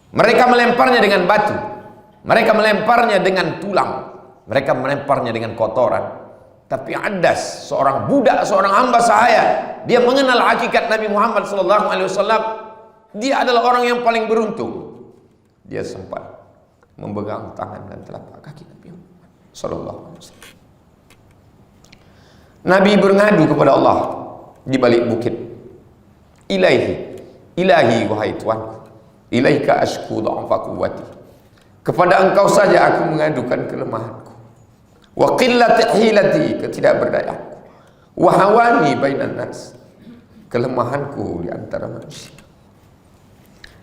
Mereka melemparnya dengan batu, mereka melemparnya dengan tulang, mereka melemparnya dengan kotoran. Tapi Adas, seorang budak, seorang hamba sahaya, dia mengenal hakikat Nabi Muhammad SAW. Dia adalah orang yang paling beruntung. Dia sempat memegang tangan dan telapak kaki Nabi Muhammad SAW. Nabi berngadu kepada Allah di balik bukit. Ilahi wahai Tuhanku, ilaika ashku dha'fa quwwati. Kepada Engkau saja aku mengadukan kelemahanku. Wa qillati hilati, ketidakberdayaanku. Wa hawani bainan nas, kelemahanku di antara manusia.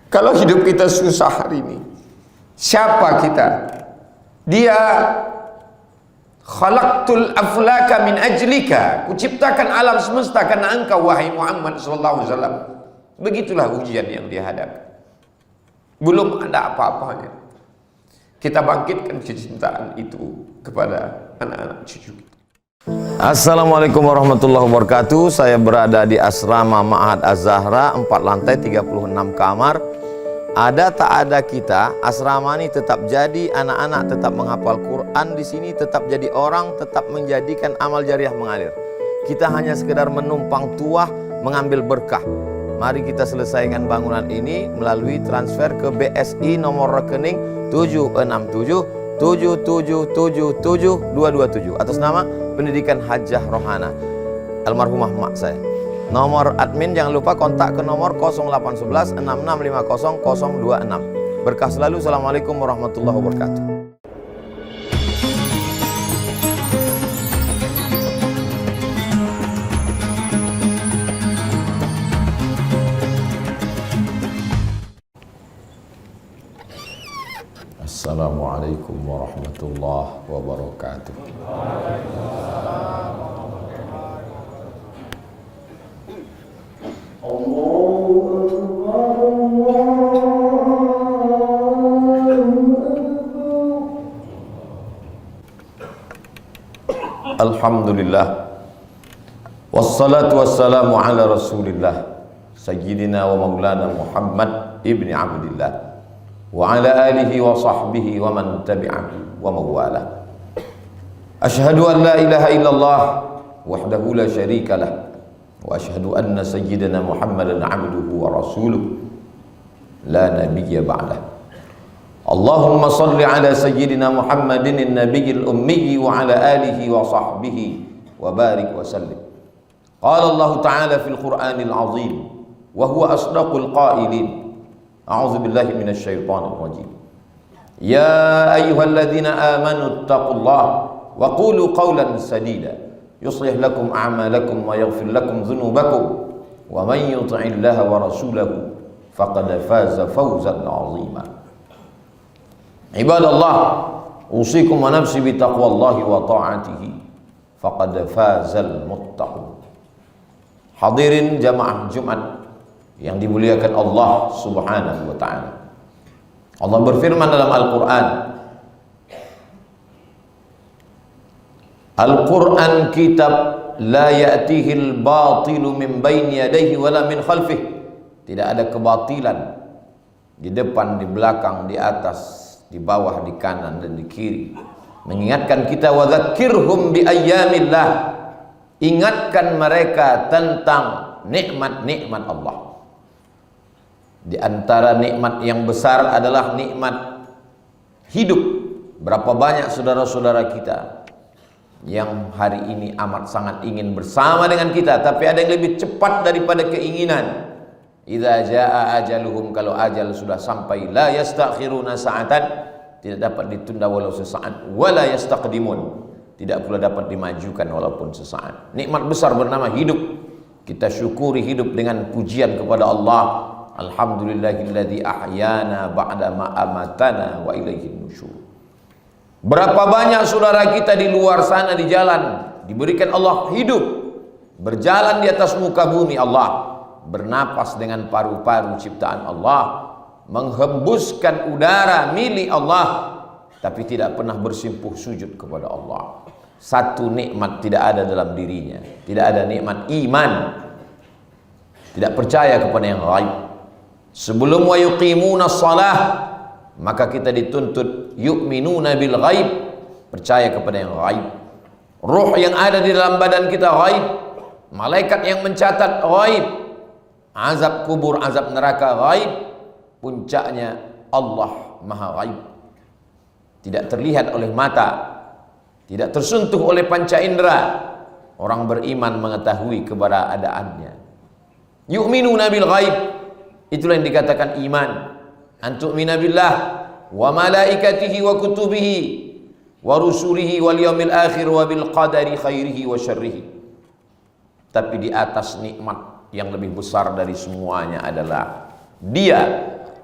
Kalau hidup kita susah hari ini, siapa kita? Dia khalaqtul aflaka min ajlika, kuciptakan alam semesta karena Engkau wahai Muhammad sallallahu alaihi wasallam. Begitulah ujian yang dihadapi. Belum ada apa-apanya. Kita bangkitkan kecintaan itu kepada anak-anak cucu kita. Assalamualaikum warahmatullahi wabarakatuh. Saya berada di asrama Ma'had Az-Zahra, 4 lantai 36 kamar. Ada tak ada kita, asrama ini tetap jadi, anak-anak tetap menghafal Quran di sini, tetap jadi orang, tetap menjadikan amal jariah mengalir. Kita hanya sekedar menumpang tuah, mengambil berkah. Mari kita selesaikan bangunan ini melalui transfer ke BSI nomor rekening 76777772227 atas nama Pendidikan Hajah Rohana almarhumah mak saya. Nomor admin jangan lupa kontak ke nomor 0811 6650 026. Berkah selalu. Assalamualaikum warahmatullahi wabarakatuh. Assalamualaikum warahmatullahi wabarakatuh. Alhamdulillah, wassalatu wassalamu ala rasulillah sayyidina wa maulana Muhammad ibni Abdillah wa ala alihi wa sahbihi wa man tabi'ahu wa mawala. Ashhadu an la ilaha illallah wahdahu la syarika lah wa ashhadu anna sayyidina Muhammadan abduhu wa rasuluh la nabiyya ba'dah. Allahumma salli ala sayyidina Muhammadin an-nabiyil ummi wa ala alihi wa sahbihi wa barik wa sallim. Qala Allah ta'ala fil Qur'anil azim wa huwa asdaqul qailin. A'udzu billahi minasy syaithanir rajim. Ya ayyuhalladzina amanu taqullaha wa qulu qawlan sadida yuslih lakum a'malakum wa yaghfir lakum dhunubakum wa man yuti'illaha wa rasulahu faqad faza fawzan 'azima. Ibadallah, usikum wa nafsi bi taqwallahi wa ta'atihi faqad fazal muttaqun. Hadirin jamaah Jumat yang dimuliakan Allah Subhanahu wa ta'ala. Allah berfirman dalam Al-Quran, Al-Quran kitab la ya'tihil batilu min baini yadayhi wala min khalfih. Tidak ada kebatilan di depan, di belakang, di atas, di bawah, di kanan dan di kiri. Mengingatkan kita, wa dzakirhum bi ayyamillah, ingatkan mereka tentang nikmat-nikmat Allah. Di antara nikmat yang besar adalah nikmat hidup. Berapa banyak saudara-saudara kita yang hari ini amat sangat ingin bersama dengan kita, tapi ada yang lebih cepat daripada keinginan. Idza jaa ajaluhum, kalau ajal sudah sampai, la yastakhiruna sa'atan, tidak dapat ditunda walau sesaat, wala yastaqdimun, tidak pula dapat dimajukan walaupun sesaat. Nikmat besar bernama hidup. Kita syukuri hidup dengan pujian kepada Allah. Alhamdulillahilladzi ahyana ba'da ma amatana wa ilaihin nusyur. Berapa banyak saudara kita di luar sana di jalan diberikan Allah hidup, berjalan di atas muka bumi Allah, bernapas dengan paru-paru ciptaan Allah, menghembuskan udara milik Allah, tapi tidak pernah bersimpuh sujud kepada Allah. Satu nikmat tidak ada dalam dirinya. Tidak ada nikmat iman, tidak percaya kepada yang lain. Sebelum wa yuqimuna shalah, maka kita dituntut yu'minuna bil ghaib, percaya kepada yang ghaib. Ruh yang ada di dalam badan kita ghaib, malaikat yang mencatat ghaib, azab kubur, azab neraka ghaib, puncaknya Allah maha ghaib, tidak terlihat oleh mata, tidak tersentuh oleh panca indera. Orang beriman mengetahui keberadaannya. Yu'minuna bil ghaib, itulah yang dikatakan iman. Antu'mina billah wa malaikatihi wa kutubihi wa rusulihi wal yaumil akhir wa bil qadari khairihi wa syarrihi. Tapi di atas nikmat yang lebih besar dari semuanya adalah Dia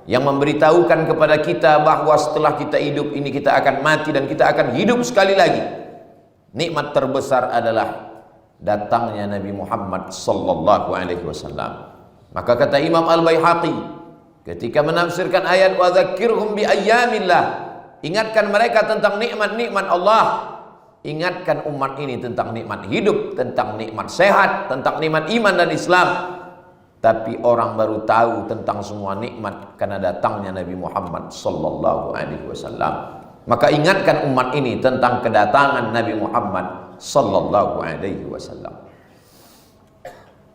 yang memberitahukan kepada kita bahwa setelah kita hidup ini kita akan mati dan kita akan hidup sekali lagi. Nikmat terbesar adalah datangnya Nabi Muhammad sallallahu alaihi wasallam. Maka kata Imam Al-Baihaqi ketika menafsirkan ayat wa dzakirhum bi ayyamillah, ingatkan mereka tentang nikmat-nikmat Allah, ingatkan umat ini tentang nikmat hidup, tentang nikmat sehat, tentang nikmat iman dan Islam. Tapi orang baru tahu tentang semua nikmat karena datangnya Nabi Muhammad sallallahu alaihi wasallam. Maka ingatkan umat ini tentang kedatangan Nabi Muhammad sallallahu alaihi wasallam.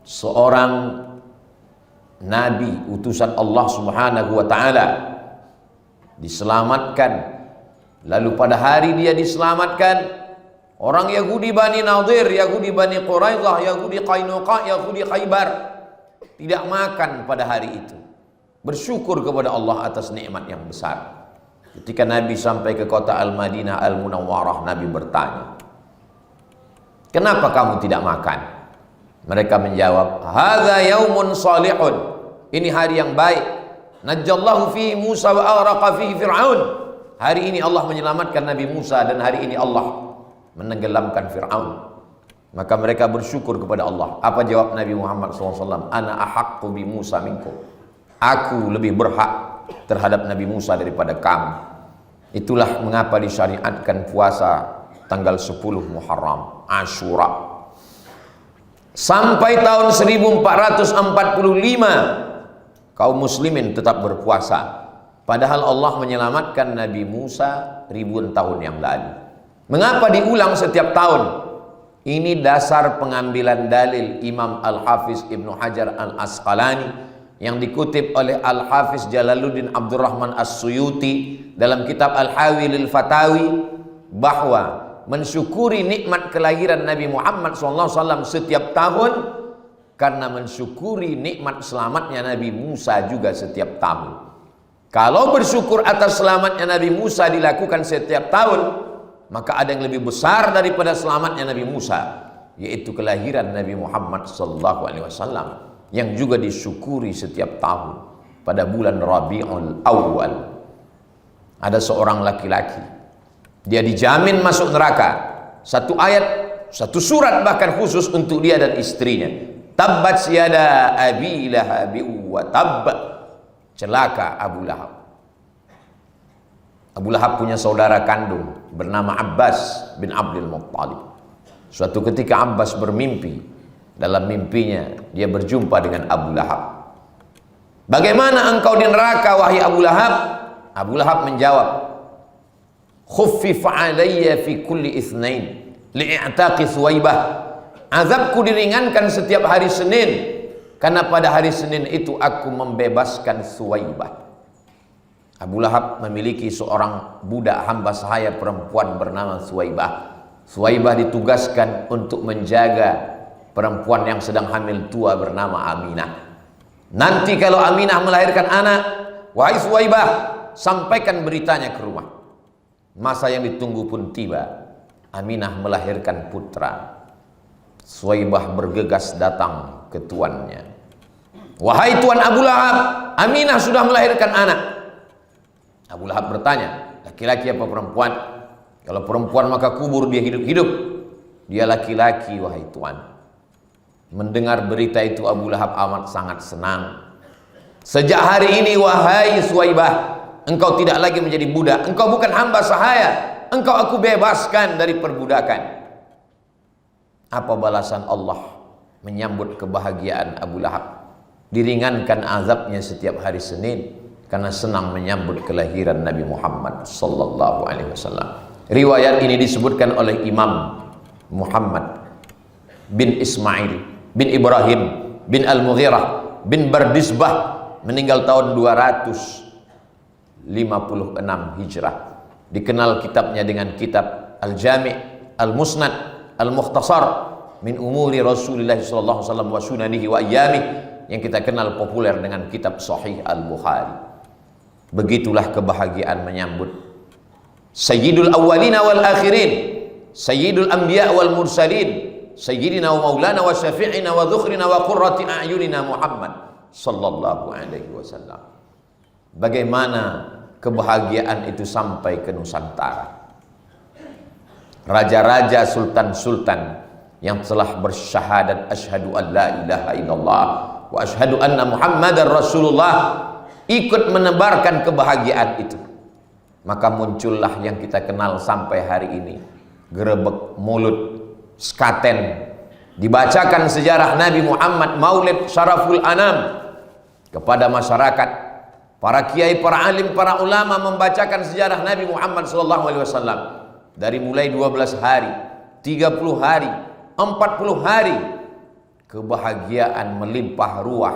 Seorang nabi utusan Allah Subhanahu wa taala diselamatkan, lalu pada hari dia diselamatkan, orang Yahudi Bani Nadir, Yahudi Bani Quraidah, Yahudi Qainuqa, Yahudi Khaybar tidak makan pada hari itu. Bersyukur kepada Allah atas nikmat yang besar. Ketika Nabi sampai ke kota Al-Madinah Al-Munawwarah, Nabi bertanya, kenapa kamu tidak makan? Mereka menjawab, hadza yaumun salihun, ini hari yang baik. Najjallahu fihi Musa wa aghraqa fihi Fir'aun. Hari ini Allah menyelamatkan Nabi Musa dan hari ini Allah menenggelamkan Fir'aun. Maka mereka bersyukur kepada Allah. Apa jawab Nabi Muhammad SAW? Ana ahaqqu bi Musa minkum. Aku lebih berhak terhadap Nabi Musa daripada kamu. Itulah mengapa disyariatkan puasa tanggal 10 Muharram, Ashura. Sampai tahun 1445 kaum muslimin tetap berpuasa. Padahal Allah menyelamatkan Nabi Musa ribuan tahun yang lalu. Mengapa diulang setiap tahun? Ini dasar pengambilan dalil Imam Al-Hafiz Ibnu Hajar Al-Asqalani yang dikutip oleh Al-Hafiz Jalaluddin Abdurrahman As-Suyuti dalam kitab Al-Hawi lil Fatawi, bahwa mensyukuri nikmat kelahiran Nabi Muhammad SAW setiap tahun karena mensyukuri nikmat selamatnya Nabi Musa juga setiap tahun. Kalau bersyukur atas selamatnya Nabi Musa dilakukan setiap tahun, maka ada yang lebih besar daripada selamatnya Nabi Musa, yaitu kelahiran Nabi Muhammad SAW yang juga disyukuri setiap tahun pada bulan Rabiul Awal. Ada seorang laki-laki, dia dijamin masuk neraka. Satu ayat, satu surat bahkan khusus untuk dia dan istrinya. Tabbat yada abi lahabi wa tabb. Celaka Abu Lahab. Abu Lahab punya saudara kandung bernama Abbas bin Abdul Muttalib. Suatu ketika Abbas bermimpi. Dalam mimpinya dia berjumpa dengan Abu Lahab. Bagaimana engkau di neraka wahai Abu Lahab? Abu Lahab menjawab, khuffifa alayya fi kulli itsnain li'i'taqi Suwaibah. Azabku diringankan setiap hari Senin karena pada hari Senin itu aku membebaskan Suwaibah. Abu Lahab memiliki seorang budak hamba sahaya perempuan bernama Suwaibah. Suwaibah ditugaskan untuk menjaga perempuan yang sedang hamil tua bernama Aminah. Nanti kalau Aminah melahirkan anak, wahai Suwaibah, sampaikan beritanya ke rumah. Masa yang ditunggu pun tiba. Aminah melahirkan putra. Suwaibah bergegas datang ke tuannya. Wahai tuan Abu Lahab, Aminah sudah melahirkan anak. Abu Lahab bertanya, laki-laki apa perempuan? Kalau perempuan maka kubur dia hidup-hidup. Dia laki-laki wahai tuan. Mendengar berita itu Abu Lahab amat sangat senang. Sejak hari ini wahai Suwaibah, engkau tidak lagi menjadi budak. Engkau bukan hamba sahaya. Engkau aku bebaskan dari perbudakan. Apa balasan Allah menyambut kebahagiaan Abu Lahab? diringankan azabnya setiap hari Senin karena senang menyambut kelahiran Nabi Muhammad sallallahu alaihi wasallam. Riwayat ini disebutkan oleh Imam Muhammad bin Ismail bin Ibrahim bin Al-Mughirah bin Bardisbah, meninggal tahun 256 Hijrah. Dikenal kitabnya dengan kitab Al-Jami' Al-Musnad Al-Mukhtasar min umuri Rasulullah sallallahu alaihi wasallam wa sunanihi wa ayyamih, yang kita kenal populer dengan kitab Sahih Al-Bukhari. Begitulah kebahagiaan menyambut Sayyidul Awwalina wal Akhirin, Sayyidul Anbiya wal Mursalin, Sayyidina wa Maulana wa Syafi'ina wa Dhukhrina wa Qurrati A'yunina Muhammad sallallahu alaihi wasallam. Bagaimana kebahagiaan itu sampai ke Nusantara. Raja-raja, sultan-sultan yang telah bersyahadat asyhadu an la ilaha illallah wa asyhadu anna Muhammadar Rasulullah ikut menebarkan kebahagiaan itu. Maka muncullah yang kita kenal sampai hari ini, gerebek mulut, sekaten, dibacakan sejarah Nabi Muhammad, Maulid Syaraful Anam kepada masyarakat. Para kiai, para alim, para ulama membacakan sejarah Nabi Muhammad SAW dari mulai 12 hari, 30 hari, 40 hari. Kebahagiaan melimpah ruah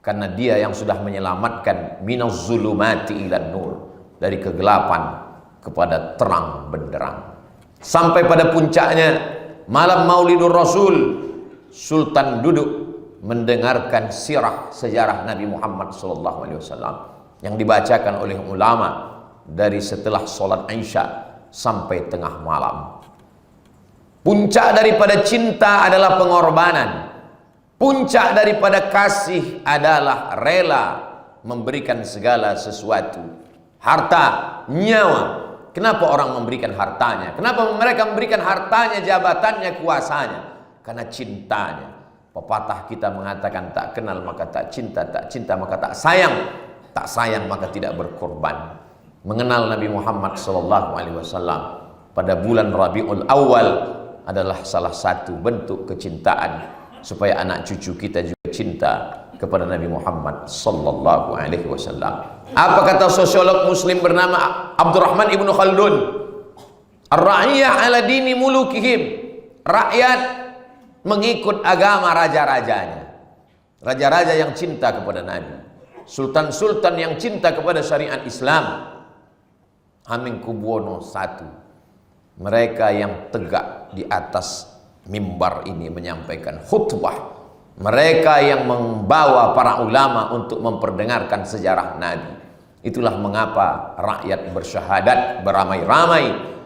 karena dia yang sudah menyelamatkan minaz zulumati ilan nur, dari kegelapan kepada terang benderang. Sampai pada puncaknya malam Maulidur Rasul, Sultan duduk mendengarkan sirah sejarah Nabi Muhammad SAW yang dibacakan oleh ulama dari setelah sholat Isya sampai tengah malam. Puncak daripada cinta adalah pengorbanan. Puncak daripada kasih adalah rela memberikan segala sesuatu. Harta, nyawa. Kenapa orang memberikan hartanya? Kenapa mereka memberikan hartanya, jabatannya, kuasanya? Karena cintanya. Pepatah kita mengatakan tak kenal maka tak cinta maka tak sayang maka tidak berkorban. Mengenal Nabi Muhammad SAW pada bulan Rabiul Awal adalah salah satu bentuk kecintaan supaya anak cucu kita juga cinta kepada Nabi Muhammad SAW. Apa kata sosiolog muslim bernama Abdurrahman Ibnu Khaldun? Ar-ra'iyah ala dini mulukihim. Rakyat mengikut agama raja-rajanya. Raja-raja yang cinta kepada Nabi, sultan-sultan yang cinta kepada syariat Islam. Hamengkubuwono I, mereka yang tegak di atas mimbar ini menyampaikan khutbah. Mereka yang membawa para ulama untuk memperdengarkan sejarah Nabi. Itulah mengapa rakyat bersyahadat beramai-ramai.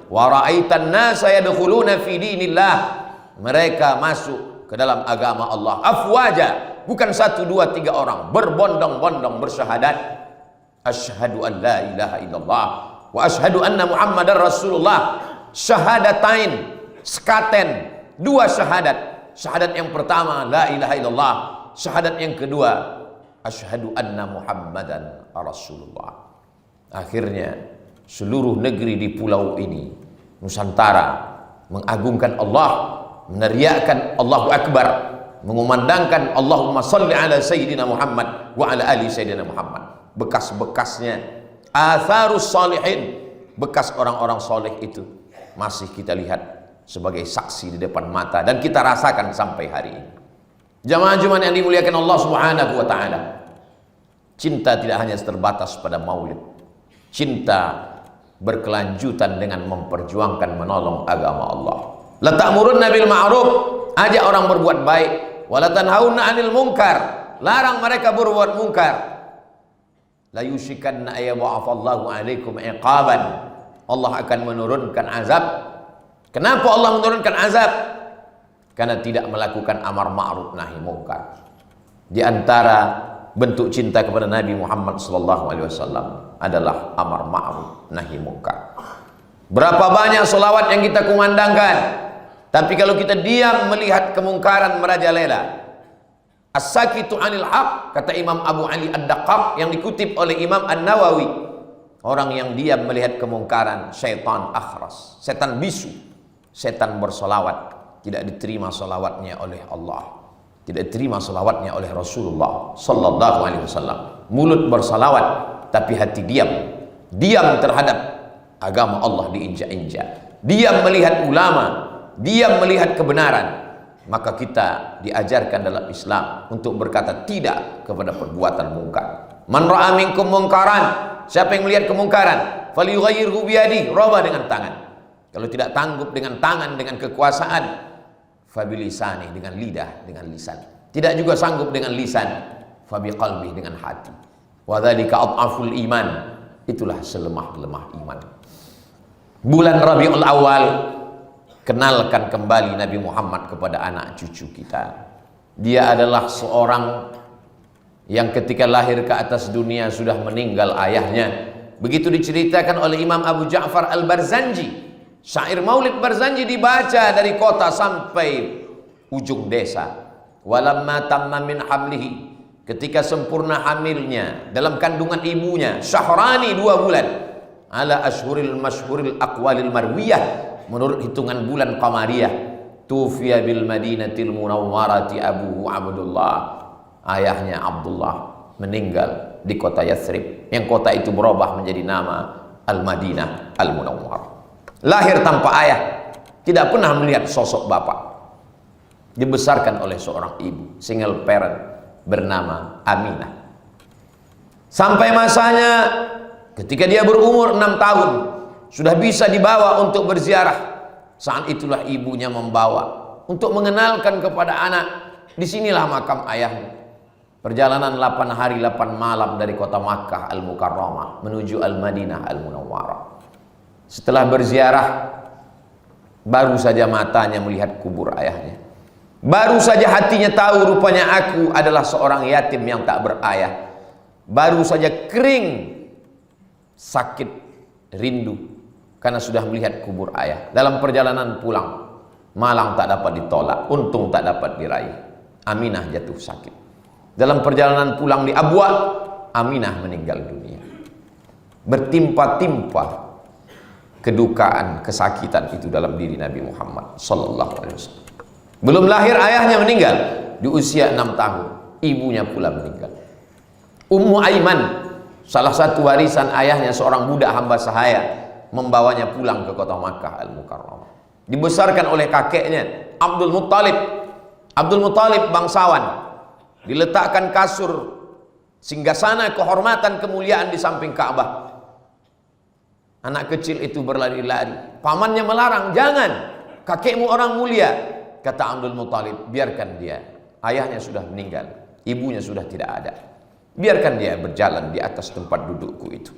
Wa ra'aitan nasa yadkhuluna fi dinillah. Mereka masuk ke dalam agama Allah afwaja, bukan 1, 2, 3 orang, berbondong-bondong bersyahadat asyhadu an la ilaha illallah wa asyhadu anna Muhammadar Rasulullah. Syahadatain, sekaten, 2 syahadat. Syahadat yang pertama la ilaha illallah, syahadat yang kedua asyhadu anna Muhammadan Rasulullah. Akhirnya seluruh negeri di pulau ini, Nusantara, mengagungkan Allah, meneriakkan Allahu Akbar, mengumandangkan Allahumma salli ala Sayyidina Muhammad wa ala ali Sayyidina Muhammad. Bekas-bekasnya atharus salihin, bekas orang-orang soleh itu masih kita lihat sebagai saksi di depan mata dan kita rasakan sampai hari ini. Jamaah-jamaah yang dimuliakan Allah Subhanahu wa taala, cinta tidak hanya terbatas pada maulid. Cinta berkelanjutan dengan memperjuangkan menolong agama Allah. La ta'murunna bil ma'ruf, ajak orang berbuat baik, wa la tanhauna 'anil munkar, larang mereka berbuat mungkar. La yushikanna ayyab'afallahu 'alaikum iqaban, Allah akan menurunkan azab. Kenapa Allah menurunkan azab? Karena tidak melakukan amar ma'ruf nahi munkar. Di antara bentuk cinta kepada Nabi Muhammad SAW adalah amar ma'ruf nahi munkar. Berapa banyak selawat yang kita kumandangkan, tapi kalau kita diam melihat kemungkaran merajalela. As-sakitu 'anil haq, kata Imam Abu Ali Ad-Daqqaq yang dikutip oleh Imam An-Nawawi, orang yang diam melihat kemungkaran syaitan akhras, setan bisu, setan bersolawat, tidak diterima solawatnya oleh Allah. tidak terima salawatnya oleh Rasulullah sallallahu alaihi wasallam. Mulut bersalawat tapi hati diam. Diam terhadap agama Allah diinjak-injak. Diam melihat ulama, diam melihat kebenaran. Maka kita diajarkan dalam Islam untuk berkata tidak kepada perbuatan mungkar. Man ra'a minkum mungkaran, siapa yang melihat kemungkaran, falyughayyirhu biyadihi, rubah dengan tangan. Kalau tidak tanggap dengan tangan, dengan kekuasaan, fabilisani, dengan lidah, dengan lisan. Tidak juga sanggup dengan lisan, fabiqalbi, dengan hati. Wa dzalika adhaful iman, itulah selemah-lemah iman. Bulan Rabiul Awal, kenalkan kembali Nabi Muhammad kepada anak cucu kita. Dia adalah seorang yang ketika lahir ke atas dunia sudah meninggal ayahnya. Begitu diceritakan oleh Imam Abu Ja'far Al-Barzanji. Syair Maulid Barzanji dibaca dari kota sampai ujung desa. Walamma tamma min hamlihi, ketika sempurna hamilnya dalam kandungan ibunya, syahrani 2 bulan, ala ashhuril masyhuril aqwalil marwiyah, menurut hitungan bulan qamariyah, tufiya bil madinatil munawwarati abuhu Abdullah, ayahnya Abdullah meninggal di kota Yathrib, yang kota itu berubah menjadi nama Al-Madinah Al-Munawwarah. Lahir tanpa ayah, tidak pernah melihat sosok bapak. Dibesarkan oleh seorang ibu, single parent, bernama Aminah. Sampai masanya ketika dia berumur 6 tahun, sudah bisa dibawa untuk berziarah. Saat itulah ibunya membawa untuk mengenalkan kepada anak, disinilah makam ayahnya. Perjalanan 8 hari 8 malam dari kota Makkah Al-Mukarramah menuju Al-Madinah Al-Munawwarah. Setelah berziarah, baru saja matanya melihat kubur ayahnya. Baru saja hatinya tahu rupanya aku adalah seorang yatim yang tak berayah. Baru saja kering, sakit, rindu karena sudah melihat kubur ayah. Dalam perjalanan pulang, malang tak dapat ditolak, untung tak dapat diraih. Aminah jatuh sakit. Dalam perjalanan pulang di Abwa, Aminah meninggal dunia. Bertimpa-timpa kedukaan, kesakitan itu dalam diri Nabi Muhammad sallallahu alaihi wasallam. Belum lahir ayahnya meninggal di usia 6 tahun, ibunya pula meninggal. Ummu Aiman, salah satu warisan ayahnya, seorang budak hamba sahaya, membawanya pulang ke kota Makkah Al-Mukarramah. Dibesarkan oleh kakeknya Abdul Muttalib. Abdul Muttalib bangsawan. Diletakkan kasur singgasana kehormatan kemuliaan di samping Ka'bah. Anak kecil itu berlari-lari. Pamannya melarang, jangan, kakekmu orang mulia. Kata Abdul Muttalib, biarkan dia. Ayahnya sudah meninggal, ibunya sudah tidak ada. Biarkan dia berjalan di atas tempat dudukku itu.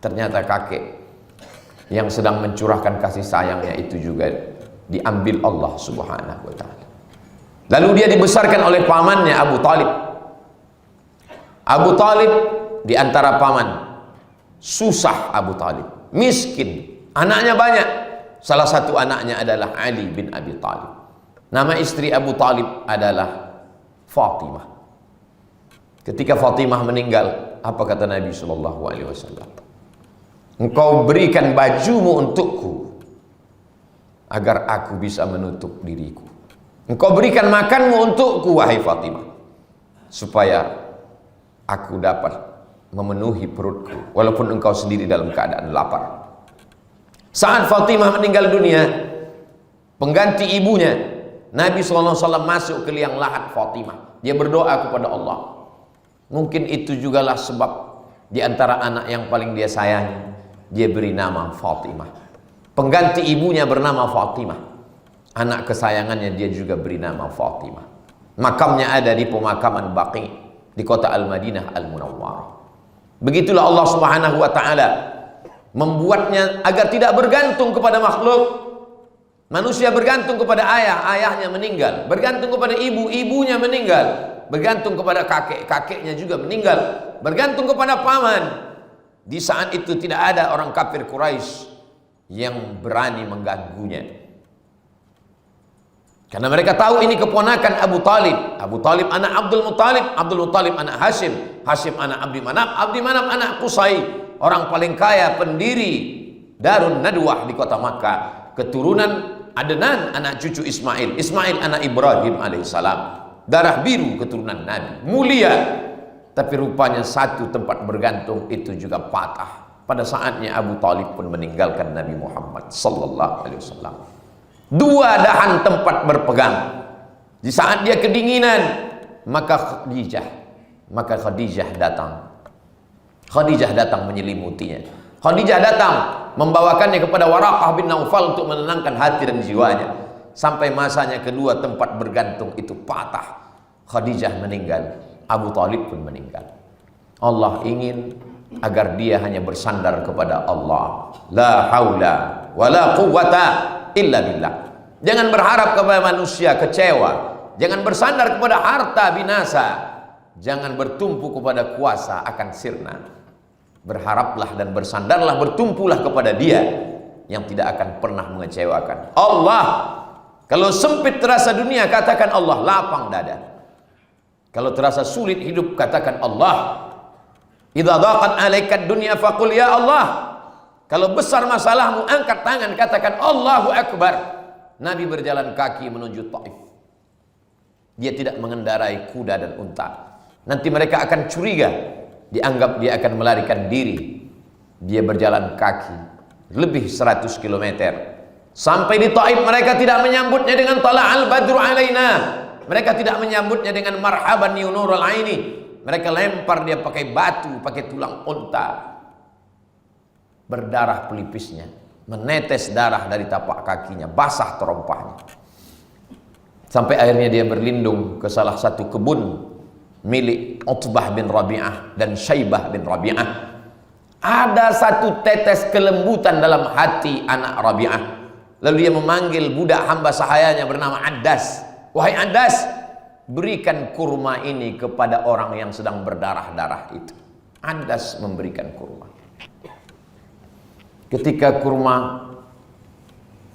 Ternyata kakek yang sedang mencurahkan kasih sayangnya itu juga diambil Allah Subhanahu wa ta'ala. Lalu dia dibesarkan oleh pamannya Abu Talib. Abu Talib di antara paman, susah Abu Talib, miskin, anaknya banyak. Salah satu anaknya adalah Ali bin Abi Talib. Nama istri Abu Talib adalah Fatimah. Ketika Fatimah meninggal, apa kata Nabi Shallallahu Alaihi Wasallam? Engkau berikan bajumu untukku agar aku bisa menutup diriku. Engkau berikan makanmu untukku, wahai Fatimah, supaya aku dapat memenuhi perutku walaupun engkau sendiri dalam keadaan lapar. Saat Fatimah meninggal dunia, pengganti ibunya Nabi SAW masuk ke liang lahat Fatimah. Dia berdoa kepada Allah. Mungkin itu jugalah sebab di antara anak yang paling dia sayangi, dia beri nama Fatimah. Pengganti ibunya bernama Fatimah. Anak kesayangannya dia juga beri nama Fatimah. Makamnya ada di pemakaman Baqi di kota Al-Madinah Al-Munawwarah. Begitulah Allah Subhanahu wa ta'ala membuatnya agar tidak bergantung kepada makhluk. Manusia bergantung kepada ayah, ayahnya meninggal. Bergantung kepada ibu, ibunya meninggal. Bergantung kepada kakek, kakeknya juga meninggal. Bergantung kepada paman. Di saat itu tidak ada orang kafir Quraisy yang berani mengganggunya. Karena mereka tahu ini keponakan Abu Talib. Abu Talib anak Abdul Muttalib, Abdul Muttalib anak Hashim, Hashim anak Abdi Manaf, Abdi Manaf anak Qusay, orang paling kaya, pendiri Darun Nadwah di kota Makkah, keturunan Adnan anak cucu Ismail, Ismail anak Ibrahim alaihissalam, darah biru keturunan Nabi, mulia. Tapi rupanya satu tempat bergantung itu juga patah. Pada saatnya Abu Talib pun meninggalkan Nabi Muhammad sallallahu alaihi wasallam. Dua dahan tempat berpegang. Di saat dia kedinginan, maka Khadijah datang. Khadijah datang menyelimutinya. Khadijah datang membawakannya kepada Waraqah bin Naufal untuk menenangkan hati dan jiwanya. Sampai masanya kedua tempat bergantung itu patah. Khadijah meninggal, Abu Talib pun meninggal. Allah ingin agar dia hanya bersandar kepada Allah. La haula wala quwwata illa billah. Jangan berharap kepada manusia kecewa. Jangan bersandar kepada harta binasa. Jangan bertumpu kepada kuasa akan sirna. Berharaplah dan bersandarlah, bertumpulah kepada Dia yang tidak akan pernah mengecewakan. Allah. Kalau sempit terasa dunia, katakan Allah. Lapang dada. Kalau terasa sulit hidup, katakan Allah. Idza daqat 'alaika dunya faqul ya Allah. Kalau besar masalahmu, angkat tangan, katakan Allahu Akbar. Nabi berjalan kaki menuju Taif. Dia tidak mengendarai kuda dan unta. Nanti mereka akan curiga, dianggap dia akan melarikan diri. Dia berjalan kaki lebih 100 km. Sampai di Taif, mereka tidak menyambutnya dengan tala'al badru alaina. Mereka tidak menyambutnya dengan marhaban ya nurul aini. Mereka lempar dia pakai batu, pakai tulang unta. Berdarah pelipisnya, menetes darah dari tapak kakinya, basah terompahnya. Sampai akhirnya dia berlindung ke salah satu kebun milik Utbah bin Rabi'ah dan Syaibah bin Rabi'ah. Ada satu tetes kelembutan dalam hati anak Rabi'ah. Lalu dia memanggil budak hamba sahayanya bernama Addas. Wahai Addas, berikan kurma ini kepada orang yang sedang berdarah-darah itu. Addas memberikan kurma. Ketika kurma,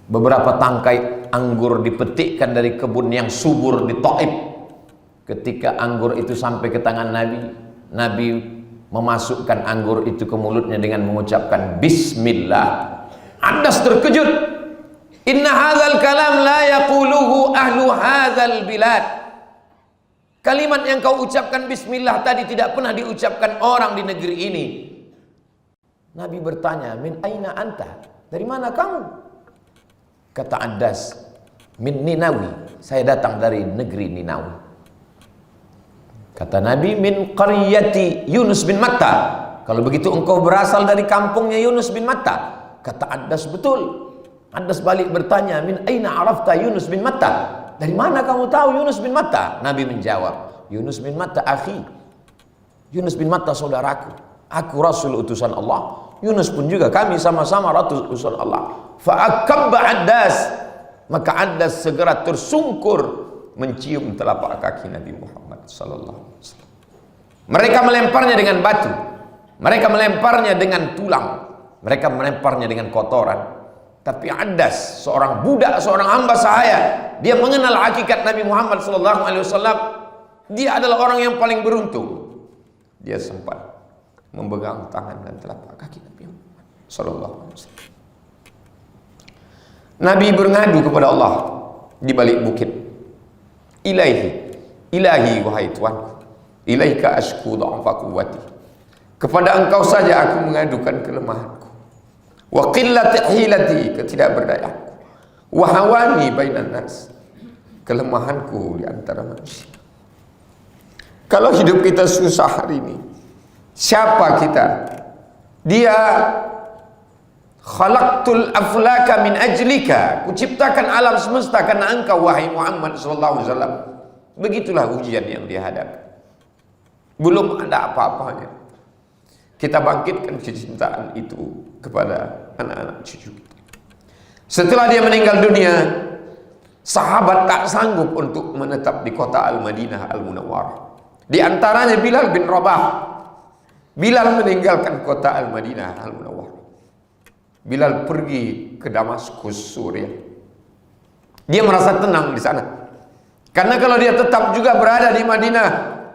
beberapa tangkai anggur dipetikkan dari kebun yang subur di Taif. Ketika anggur itu sampai ke tangan Nabi, Nabi memasukkan anggur itu ke mulutnya dengan mengucapkan Bismillah. Addas terkejut. Inna hadzal kalam la yaquluhu ahlu hadzal bilad. Kalimat yang kau ucapkan Bismillah tadi tidak pernah diucapkan orang di negeri ini. Nabi bertanya, min aina anta? Dari mana kamu? Kata Addas, min Ninawi. Saya datang dari negeri Ninawi. Kata Nabi, min qaryati Yunus bin Matta. Kalau begitu engkau berasal dari kampungnya Yunus bin Matta. Kata Addas, betul. Addas balik bertanya, min aina arafta Yunus bin Matta? Dari mana kamu tahu Yunus bin Matta? Nabi menjawab, Yunus bin Matta akhi. Yunus bin Matta saudaraku. Aku Rasul utusan Allah. Yunus pun juga, kami sama-sama Rasul utusan Allah. Fa'akabba Addas. Maka Addas segera tersungkur mencium telapak kaki Nabi Muhammad sallallahu alaihi wasallam. Mereka melemparnya dengan batu. Mereka melemparnya dengan tulang. Mereka melemparnya dengan kotoran. Tapi Addas, seorang budak, seorang hamba sahaya, dia mengenal hakikat Nabi Muhammad SAW. Dia adalah orang yang paling beruntung. Dia sempat memegang tangan dan telapak kaki Nabi Muhammad SAW. Nabi berngadu kepada Allah di balik bukit. Ilahi wahai Tuhanku, ilaika ashku dha'fa quwwati. Kepada engkau saja aku mengadukan kelemahanku. Wa qillati hilati, ketidakberdayaanku. Wa hawani bainan nas, kelemahanku di antara manusia. Kalau hidup kita susah hari ini, siapa kita? Dia khalaqtul aflaka min ajlika, kuciptakan alam semesta karena engkau wahai Muhammad sallallahu alaihi wasallam. Begitulah ujian yang dihadapi. Belum ada apa-apanya, kita bangkitkan kecintaan itu kepada anak-anak cucu kita. Setelah dia meninggal dunia, sahabat tak sanggup untuk menetap di kota Al-Madinah Al-Munawwarah. Di antaranya Bilal bin Rabah. Bilal meninggalkan kota Al-Madinah Al-Munawwarah. Bilal pergi ke Damaskus, Suriah. Dia merasa tenang di sana. Karena kalau dia tetap juga berada di Madinah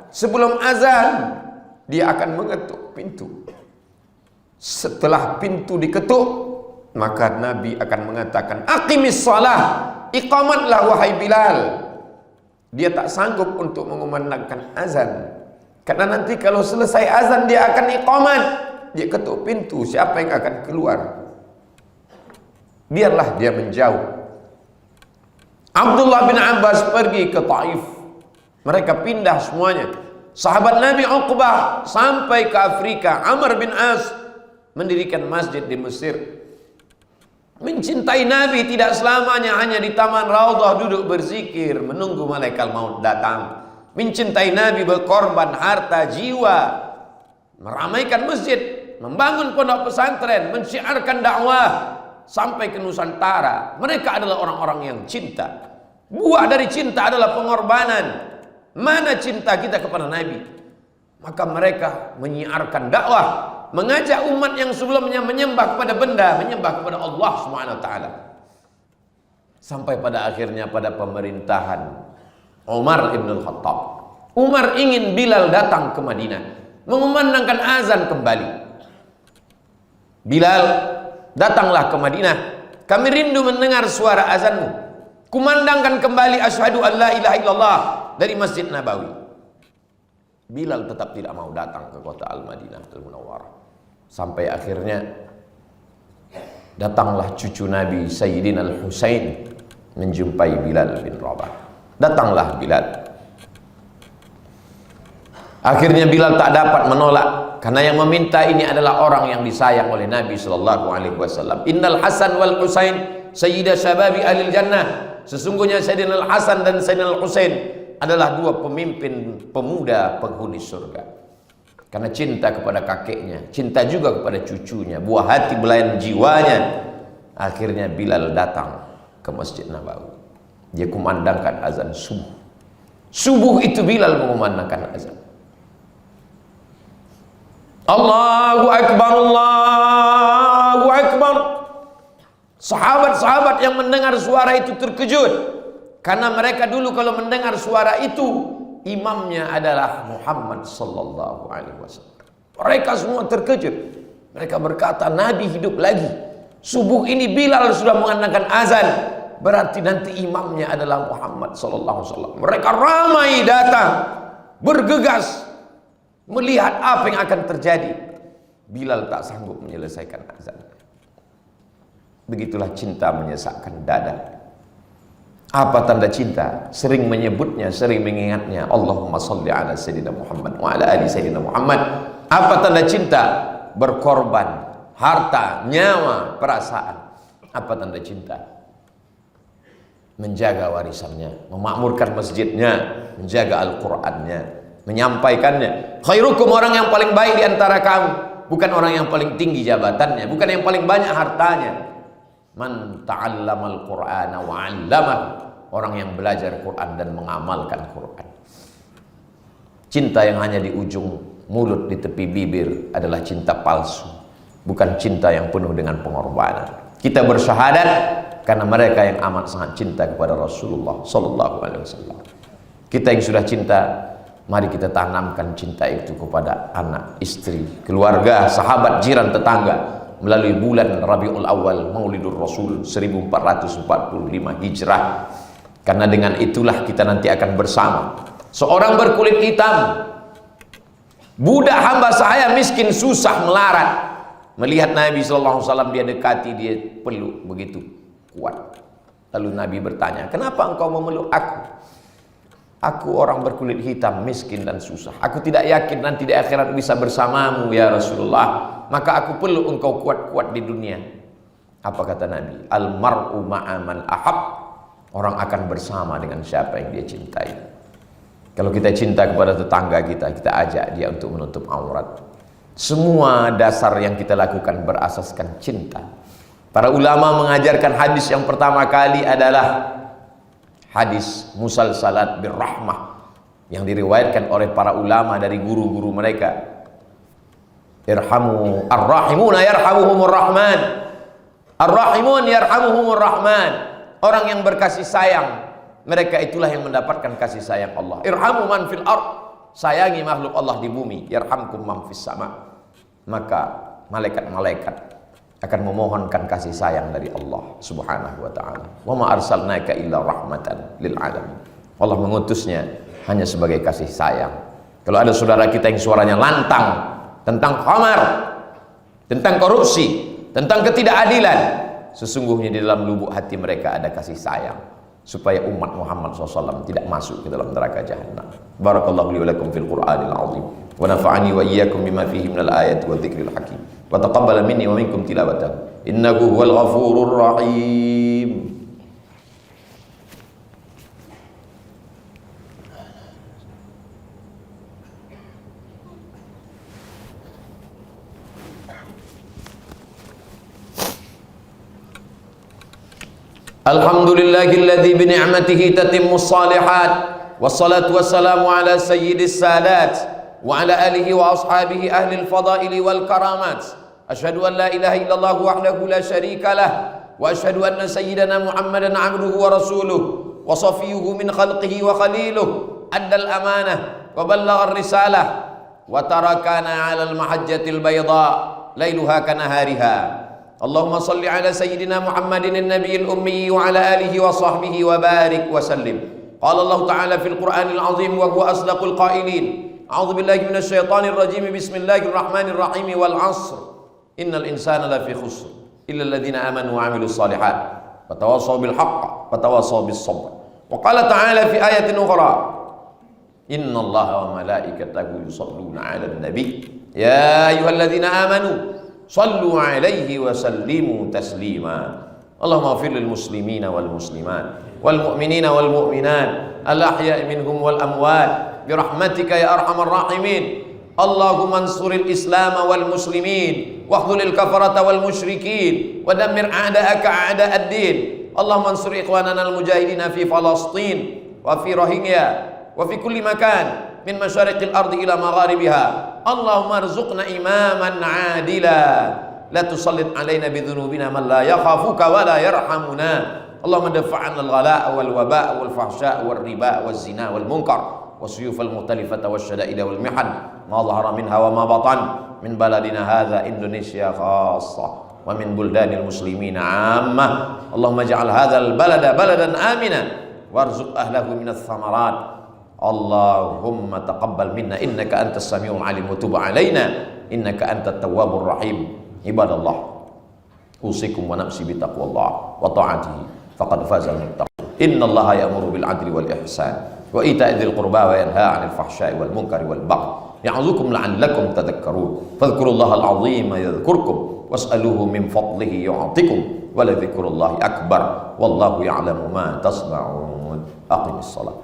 sebelum azan, dia akan mengetuk pintu. Setelah pintu diketuk, maka Nabi akan mengatakan, aqimis shalah, iqamatlah wahai Bilal. Dia tak sanggup untuk mengumandangkan azan, karena nanti kalau selesai azan dia akan iqamat. Dia ketuk pintu, siapa yang akan keluar? Biarlah dia menjauh. Abdullah bin Abbas pergi ke Taif. Mereka pindah semuanya. Sahabat Nabi Uqbah sampai ke Afrika. Amr bin As mendirikan masjid di Mesir. Mencintai Nabi tidak selamanya hanya di taman Raudhah duduk berzikir menunggu malaikat maut datang. Mencintai Nabi berkorban harta, jiwa, meramaikan masjid, membangun pondok pesantren, mensyiarkan dakwah sampai ke Nusantara. Mereka adalah orang-orang yang cinta. Buah dari cinta adalah pengorbanan. Mana cinta kita kepada Nabi? Maka mereka menyiarkan dakwah, mengajak umat yang sebelumnya menyembah kepada benda, menyembah kepada Allah Subhanahu wa taala. Sampai pada akhirnya pada pemerintahan Umar ibn al-Khattab, Umar ingin Bilal datang ke Madinah mengumandangkan azan kembali. Bilal, datanglah ke Madinah, kami rindu mendengar suara azanmu. Kumandangkan kembali asyhadu an la ilaha illallah dari Masjid Nabawi. Bilal tetap tidak mau datang ke kota Al-Madinah Al-Munawwarah. Sampai akhirnya datanglah cucu Nabi Sayyidina Al-Husain menjumpai Bilal bin Rabah. Datanglah Bilal. Akhirnya Bilal tak dapat menolak, karena yang meminta ini adalah orang yang disayang oleh Nabi sallallahu alaihi wasallam. Innal Hasan wal Husain sayyida syababi ahlil jannah. Sesungguhnya Sayyidina Al-Hasan dan Sayyidina Al-Husain adalah dua pemimpin pemuda penghuni surga. Karena cinta kepada kakeknya, cinta juga kepada cucunya, buah hati belayan jiwanya. Akhirnya Bilal datang ke Masjid Nabawi. Dia kumandangkan azan subuh. Subuh itu Bilal mengumandangkan azan. Allahu Akbar, Allahu Akbar. Sahabat-sahabat yang mendengar suara itu terkejut, karena mereka dulu kalau mendengar suara itu imamnya adalah Muhammad sallallahu alaihi wasallam. Mereka semua terkejut. Mereka berkata, Nabi hidup lagi. Subuh ini Bilal sudah mengandangkan azan, berarti nanti imamnya adalah Muhammad sallallahu alaihi wasallam. Mereka ramai datang, bergegas melihat apa yang akan terjadi. Bilal tak sanggup menyelesaikan azan. Begitulah cinta menyesakkan dada. Apa tanda cinta? Sering menyebutnya, sering mengingatnya. Allahumma salli ala Sayyidina Muhammad wa ala ali Sayyidina Muhammad. Apa tanda cinta? Berkorban harta, nyawa, perasaan. Apa tanda cinta? Menjaga warisannya, memakmurkan masjidnya, menjaga Al-Qur'annya, menyampaikannya. Khairukum, orang yang paling baik di antara kamu bukan orang yang paling tinggi jabatannya, bukan yang paling banyak hartanya. Man ta'allamal Qur'ana wa 'allamahu, orang yang belajar Quran dan mengamalkan Quran. Cinta yang hanya di ujung mulut, di tepi bibir adalah cinta palsu, bukan cinta yang penuh dengan pengorbanan. Kita bersyahadat karena mereka yang amat sangat cinta kepada Rasulullah sallallahu alaihi wasallam. Kita yang sudah cinta, mari kita tanamkan cinta itu kepada anak, istri, keluarga, sahabat, jiran, tetangga, melalui bulan Rabiul Awal Maulidur Rasul 1445 Hijrah. Karena dengan itulah kita nanti akan bersama. Seorang berkulit hitam, budak hamba saya miskin susah melarat, melihat Nabi SAW, dia dekati, dia peluk begitu kuat. Lalu Nabi bertanya, kenapa engkau memeluk aku? Aku orang berkulit hitam, miskin dan susah. Aku tidak yakin nanti di akhirat bisa bersamamu ya Rasulullah. Maka aku peluk engkau kuat-kuat di dunia. Apa kata Nabi? Al-mar'u ma'aman ahab. Orang akan bersama dengan siapa yang dia cintai. Kalau kita cinta kepada tetangga kita, kita ajak dia untuk menutup aurat. Semua dasar yang kita lakukan berasaskan cinta. Para ulama mengajarkan hadis yang pertama kali adalah hadis musalsalat birrahmah, yang diriwayatkan oleh para ulama dari guru-guru mereka. Irhamu ar-rahimuna yarhamuhumur rahman. Ar-rahimun yarhamuhumur rahman. Orang yang berkasih sayang, mereka itulah yang mendapatkan kasih sayang Allah. Irhamu man fil ard. Sayangi makhluk Allah di bumi. Yarhamkum man fis sama. Maka malaikat-malaikat akan memohonkan kasih sayang dari Allah Subhanahu wa taala. Wa ma arsalnaka illa rahmatan lil alamin. Allah mengutusnya hanya sebagai kasih sayang. Kalau ada saudara kita yang suaranya lantang tentang khamar, tentang korupsi, tentang ketidakadilan, sesungguhnya di dalam lubuk hati mereka ada kasih sayang supaya umat Muhammad SAW tidak masuk ke dalam neraka jahanam. Barakallahu li wa lakum fil Qur'anil azim wa nafa'ani wa iyyakum bima fihi minal ayati wa dzikril hakim wa taqabbala minni wa minkum tilawatahu innahu huwal ghafurur rahim. Alhamdulillahilladzi bi ni'matihi tatimmus shalihat wassalatu wassalamu ala sayyidis sadat wa ala alihi wa ashabihi ahli al-fadaili wal karamat. Asyhadu an la ilaha illallah wahdahu la syarika lah wa asyhadu anna sayyidana Muhammadan abduhu wa rasuluh wa safiyyuhu min khalqihi wa khaliluh addal amanah wa ballagha ar-risalah wa tarakana 'ala al-mahajjatil bayda lailuha kanahariha. Allahumma salli ala sayyidina Muhammadin an-nabiyil ummi wa ala alihi wa sahbihi wa barik wa sallim. Qala Allah ta'ala fil Qur'anil azim wa huwa asdaqul qailin. A'udzu billahi minasy syaithanir rajim. Bismillahirrahmanirrahim. Wal 'ashr. Innal insana lafi khusr illa alladziina amanu wa 'amilus shalihat wa tawassaw bil haqq wa tawassaw bis sabr. Wa qala ta'ala fi ayatin ukhra. Innallaha wa malaikatahu yusholluna 'alan nabi. Ya ayyuhalladzina amanu sallu alaihi wa sallimu taslima. Allahumma ighfir lil muslimina wal muslimat wal mu'minina wal mu'minat al ahya'i minhum wal amwat bi rahmatika ya arhamar rahimin. Allahumma ansuril islam wal muslimin wa khudhil kafarata wal musyrikin wa dammir a'da'aka a'da'ad din. Allahumma ansur ikhwanana al mujahidina fi Falastin wa fi Rohingya wa fi kulli makan min masyariqil ardi ila magharibiha. Allahumma arzuqna imaman adila la tusallit alaina bidhunubina man la yakhafuka wa la yarhamuna. Allahumma dafa'an al-ghala' wal waba' wal fahsya' wal riba wal zina wal munkar wasuyuf al mukhtalifata wasyada'id wal mihan ma dhahara minha wa ma batan min baladina hadha Indonesia khassa wa min buldanil muslimin 'ammah. Allahumma ij'al hadzal balada baladan amina warzuq ahlahu minas thamarat. Allahumma taqabbal minna innaka antas samiul alim wa tub alaina innaka antat tawwabur rahim. Ibadallah, usikum wa nafsi bi taqwallah wa ta'atihi faqad fazal muttaqin. Innallaha ya'muru bil 'adli wal ihsan wa ita'i dzil qurba wa yanha 'anil fahsya'i wal munkari wal baghi ya'dzukum la'allakum tadhakkarun. Fadhkurullaha al-'azima yadhkurkum was'aluhu min fadlihi yu'tikum wa la dzikrullahi akbar wallahu ya'lamu ma tasna'un. Aqimis shalah.